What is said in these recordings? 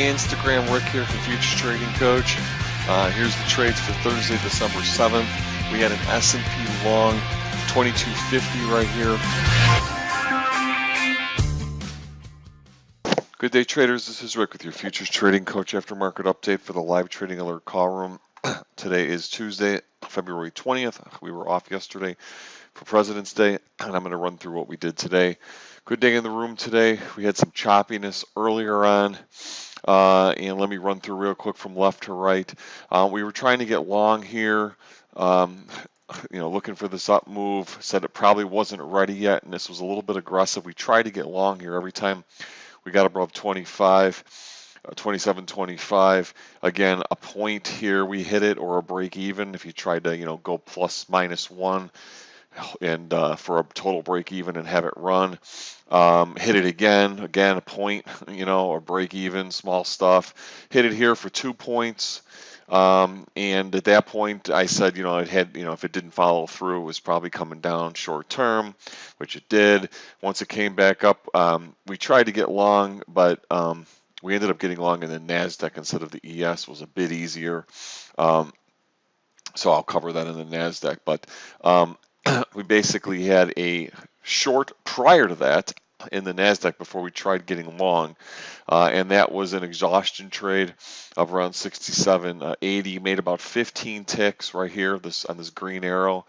Hey Instagram, Rick here for Futures Trading Coach. Here's the trades for Thursday, December 7th. We had an S&P long 2250 right here. Good day, traders. This is Rick with your Futures Trading Coach after market update for the live trading alert call room. Today is Tuesday, February 20th. We were off yesterday for President's Day, and I'm going to run through what we did today. Good day in the room today. We had some choppiness earlier on. And let me run through real quick from left to right. We were trying to get long here, looking for this up move. Said it probably wasn't ready yet, and this was a little bit aggressive. We tried to get long here every time we got above 27.25. Again, a point here, we hit it, or a break even if you tried to, go plus minus one and for a total break even and have it run. Hit it again a point, or break even, small stuff. Hit it here for 2 points. And at that point, I said, it had, if it didn't follow through, it was probably coming down short term, which it did. Once it came back up, we tried to get long, but we ended up getting long in the NASDAQ instead of the ES. Was a bit easier. So I'll cover that in the NASDAQ. But we basically had a short prior to that in the NASDAQ before we tried getting long, and that was an exhaustion trade of around 67.80. Made about 15 ticks right here on this green arrow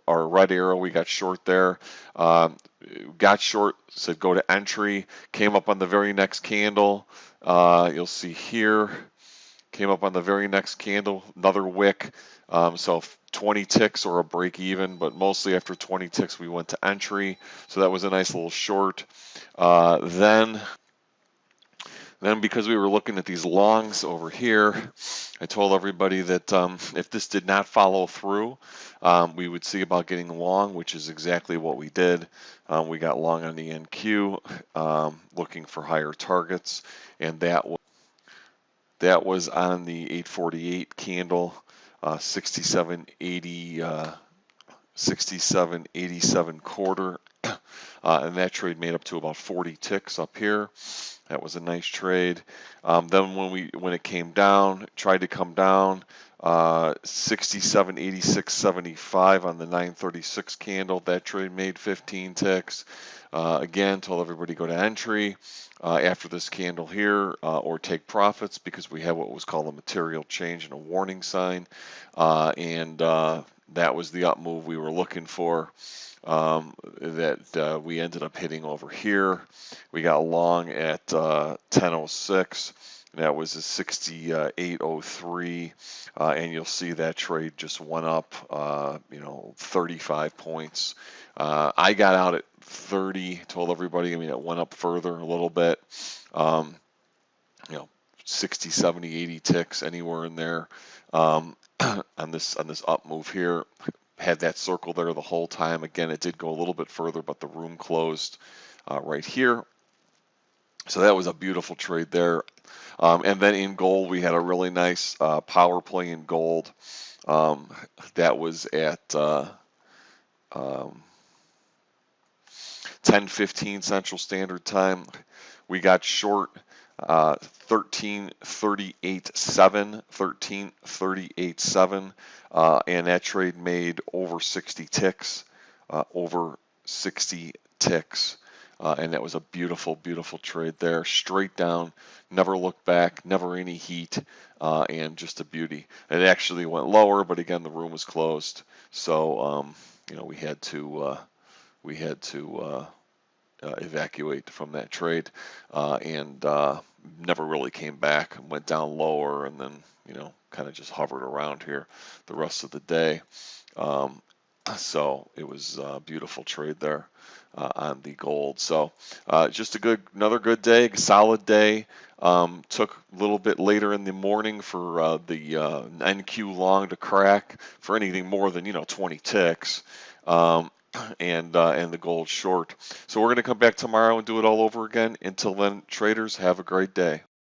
or red arrow. We got short there. Got short, said go to entry. Came up on the very next candle. You'll see here. Came up on the very next candle, another wick. So 20 ticks or a break even, but mostly after 20 ticks we went to entry. So that was a nice little short. Then because we were looking at these longs over here, I told everybody that if this did not follow through, we would see about getting long, which is exactly what we did. We got long on the NQ, looking for higher targets, and that was on the 848 candle, 67.87 quarter, and that trade made up to about 40 ticks up here. That was a nice trade. Then when it came down, tried to come down, 67.86.75 on the 936 candle. That trade made 15 ticks. Again, told everybody go to entry after this candle here, or take profits, because we had what was called a material change and a warning sign, and that was the up move we were looking for. That we ended up hitting over here. We got long at 10:06. That was a 68.03, and you'll see that trade just went up, 35 points. I got out at 30. Told everybody, it went up further a little bit. 60, 70, 80 ticks, anywhere in there, on this up move here. Had that circle there the whole time. Again, it did go a little bit further, but the room closed right here. So that was a beautiful trade there. And then in gold, we had a really nice power play in gold. That was at 10:15 Central Standard Time. We got short 13.38.7, and that trade made over 60 ticks, and that was a beautiful, beautiful trade there. Straight down, never looked back, never any heat, and just a beauty. It actually went lower, but again, the room was closed, so we had to evacuate from that trade, and never really came back. Went down lower, and then kind of just hovered around here the rest of the day. So it was a beautiful trade there on the gold. So just another good day, solid day. Took a little bit later in the morning for the NQ long to crack for anything more than 20 ticks. And the gold short. So we're going to come back tomorrow and do it all over again. Until then, traders, have a great day.